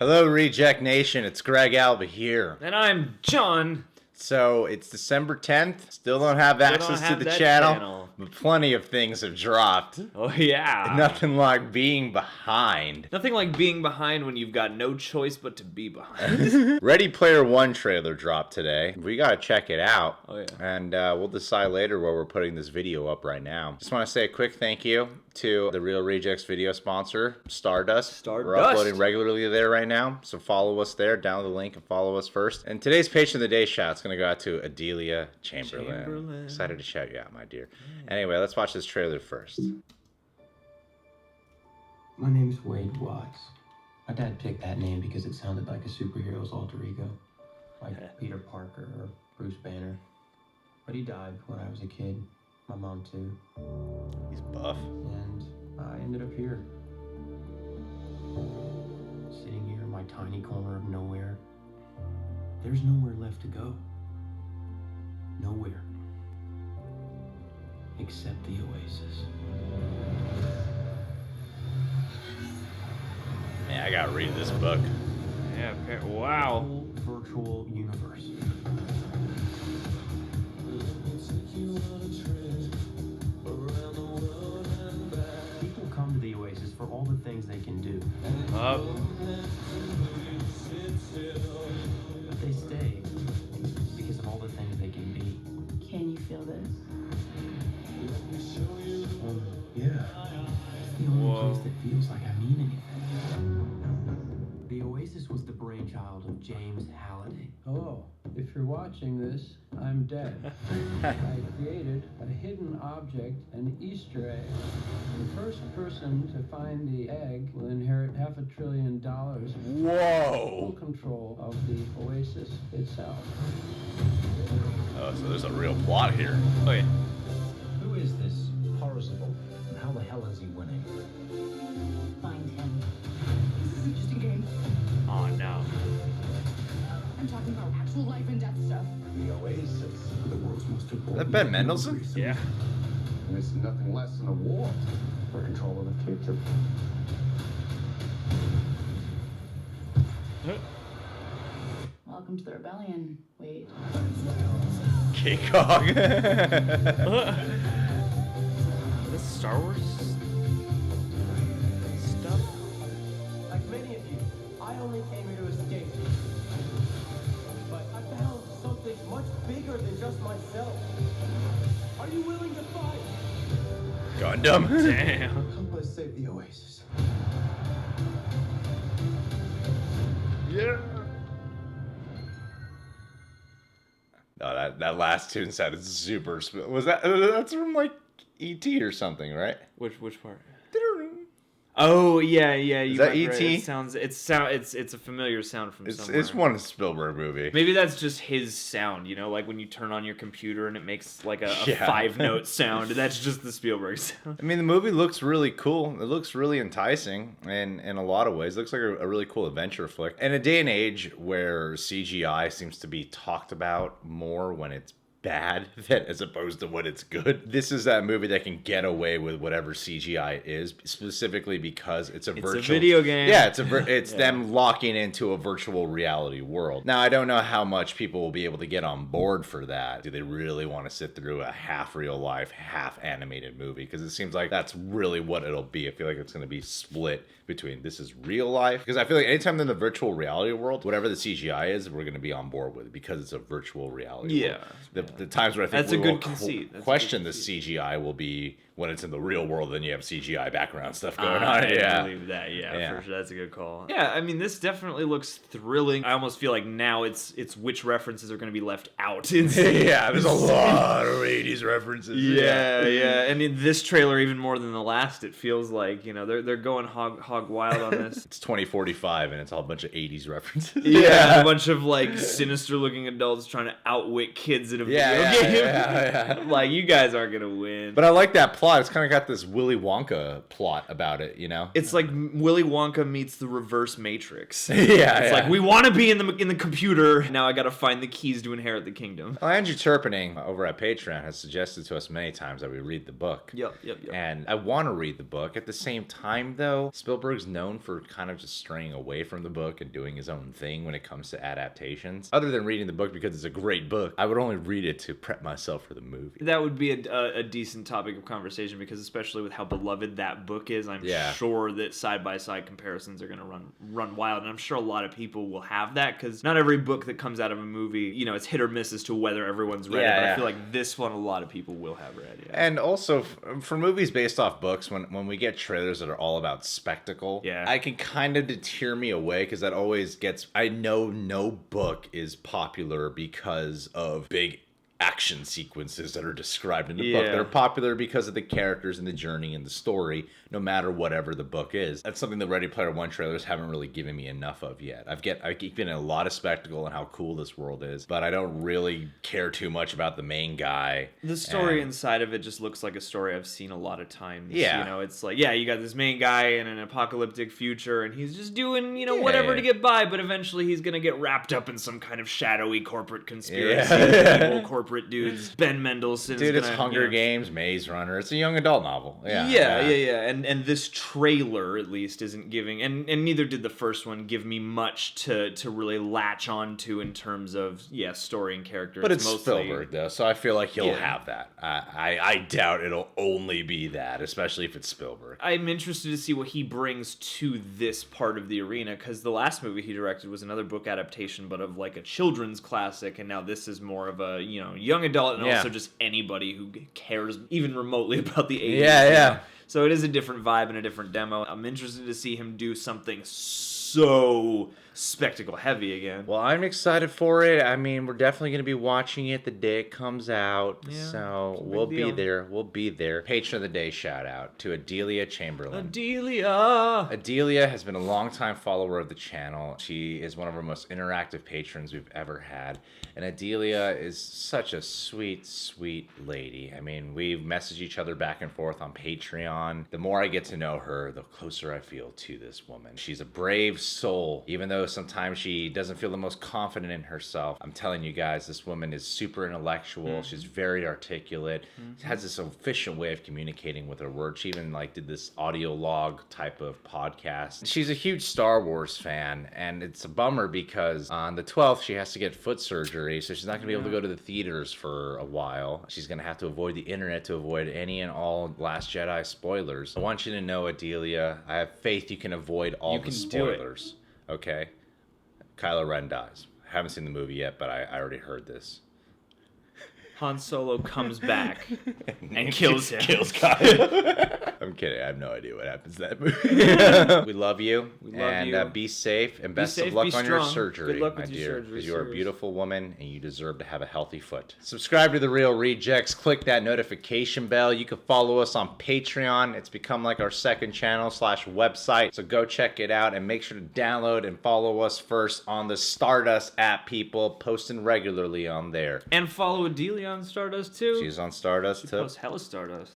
Hello, Reject Nation. It's Greg Alba here. And I'm John. So it's December 10th. Still don't have access to the channel, but plenty of things have dropped. Oh, yeah. Nothing like being behind. Nothing like being behind when you've got no choice but to be behind. Ready Player One trailer dropped today. We gotta check it out. Oh, yeah. And we'll decide later where we're putting this video up right now. Just want to say a quick thank you to the Real Rejects video sponsor, Stardust. We're uploading regularly there right now, so follow us there. Download the link and follow us first. And today's Patient of the Day shout's going to go out to Adelia Chamberlain. Excited to shout you out, my dear. Anyway, let's watch this trailer first. My name's Wade Watts. My dad picked that name because it sounded like a superhero's alter ego, like Peter Parker or Bruce Banner. But he died when I was a kid. My mom too. He's buff. And I ended up here. Sitting here in my tiny corner of nowhere. There's nowhere left to go. Nowhere. Except the Oasis. Man, I gotta read this book. Yeah, wow. Whole virtual universe. People come to the Oasis for all the things they can do. But they stay because of all the things they can be. Can you feel this? Yeah. It's the only place that feels like I mean anything. The Oasis was the brainchild of James Halliday. Hello. If you're watching this, I'm dead. I created a hidden object, an Easter egg. The first person to find the egg will inherit $500 billion. Whoa! Full control of the Oasis itself. Oh, so there's a real plot here. Oh, yeah. Who is this Parzival, and how the hell is he winning? Find him. This isn't just a game. Oh, no. I'm talking about actual life and death stuff. The Oasis, the world's most Is important. that Ben Mendelsohn? Yeah. And it's nothing less than a war for control of the future. Welcome to the rebellion. Wait. K-Cog. This Star Wars stuff? Like many of you, I only came here to escape. But I found something much bigger than just myself. Are you willing to fight? Gundam. Damn. Help us save the Oasis. Yeah. No, that last tune sounded super. Was that's from like E.T. or something, right? Which part? Oh, yeah. Is You that might be E.T.? right. It's a familiar sound from somewhere. It's one Spielberg movie. Maybe that's just his sound, you know, like when you turn on your computer and it makes like a 5-note sound. That's just the Spielberg sound. I mean, the movie looks really cool. It looks really enticing in a lot of ways. It looks like a really cool adventure flick. In a day and age where CGI seems to be talked about more when it's bad than as opposed to when it's good. This is that movie that can get away with whatever CGI is, specifically because it's a video game. Yeah, it's them locking into a virtual reality world. Now, I don't know how much people will be able to get on board for that. Do they really want to sit through a half real life, half animated movie? Because it seems like that's really what it'll be. I feel like it's going to be split between this is real life. Because I feel like anytime they're in the virtual reality world, whatever the CGI is, we're going to be on board with it because it's a virtual reality world. The times where I think That's a good conceit. Question the CGI will be when it's in the real world, then you have CGI background stuff going on. I believe that, for sure. That's a good call. Yeah, I mean, this definitely looks thrilling. I almost feel like now it's which references are going to be left out. Yeah, there's a lot of 80s references. Yeah. And in this trailer, even more than the last, it feels like, you know, they're going hog wild on this. It's 2045, and it's all a bunch of 80s references. Yeah, a bunch of, like, sinister-looking adults trying to outwit kids in a video game. Yeah. Like, you guys aren't going to win. But I like that plot lot. It's kind of got this Willy Wonka plot about it, you know? It's like Willy Wonka meets the reverse Matrix. It's like, we want to be in the computer. Now I got to find the keys to inherit the kingdom. Well, Andrew Turpinning over at Patreon has suggested to us many times that we read the book. Yep. And I want to read the book. At the same time, though, Spielberg's known for kind of just straying away from the book and doing his own thing when it comes to adaptations. Other than reading the book because it's a great book, I would only read it to prep myself for the movie. That would be a decent topic of conversation, because especially with how beloved that book is, I'm sure that side-by-side comparisons are going to run wild. And I'm sure a lot of people will have that, because not every book that comes out of a movie, you know, it's hit or miss as to whether everyone's read it. But I feel like this one, a lot of people will have read. Yeah. And also, for movies based off books, when we get trailers that are all about spectacle, I can kind of deter me away, because that always gets... I know no book is popular because of big action sequences that are described in the book. They're popular because of the characters and the journey and the story, no matter whatever the book is. That's something the Ready Player One trailers haven't really given me enough of yet. I keep getting a lot of spectacle and how cool this world is, but I don't really care too much about the main guy. The story inside of it just looks like a story I've seen a lot of times. Yeah. You know, it's like, you got this main guy in an apocalyptic future, and he's just doing, whatever to get by, but eventually he's going to get wrapped up in some kind of shadowy corporate conspiracy. Evil corporate dudes. Ben Mendelsohn's Dude, it's Hunger Games, Maze Runner. It's a young adult novel. And this trailer, at least, isn't giving, and neither did the first one, give me much to really latch onto in terms of, story and character. But it's mostly Spielberg, though, so I feel like he'll have that. I doubt it'll only be that, especially if it's Spielberg. I'm interested to see what he brings to this part of the arena, because the last movie he directed was another book adaptation, but of like a children's classic, and now this is more of a, young adult, and also just anybody who cares even remotely about the 80s. So it is a different vibe and a different demo. I'm interested to see him do something so spectacle heavy again. Well, I'm excited for it. I mean, we're definitely going to be watching it the day it comes out. So we'll be there. We'll be there. Patron of the Day shout out to Adelia Chamberlain. Adelia has been a longtime follower of the channel. She is one of our most interactive patrons we've ever had. And Adelia is such a sweet, sweet lady. I mean, we've messaged each other back and forth on Patreon. The more I get to know her, the closer I feel to this woman. She's a brave soul, even though sometimes she doesn't feel the most confident in herself. I'm telling you guys, this woman is super intellectual. She's very articulate. Has this efficient way of communicating with her words. She even did this audio log type of podcast. She's a huge Star Wars fan, and it's a bummer because on the 12th she has to get foot surgery, so she's not going to be able to go to the theaters for a while. She's going to have to avoid the internet to avoid any and all Last Jedi spoilers. I want you to know, Adelia, I have faith you can avoid all the spoilers. Okay? Kylo Ren dies. I haven't seen the movie yet, but I already heard this. Han Solo comes back and kills him. Kills Kylo. I'm kidding. I have no idea what happens to that movie. We love you. We love you. Be safe and best of luck on your surgery, Good luck my with dear. your surgery. Because you are a beautiful woman and you deserve to have a healthy foot. Subscribe to The Real Rejects. Click that notification bell. You can follow us on Patreon. It's become like our second channel / website. So go check it out and make sure to download and follow us first on the Stardust app, people. Posting regularly on there. And follow Adelia on Stardust too. She's on Stardust too. She posts hella Stardust.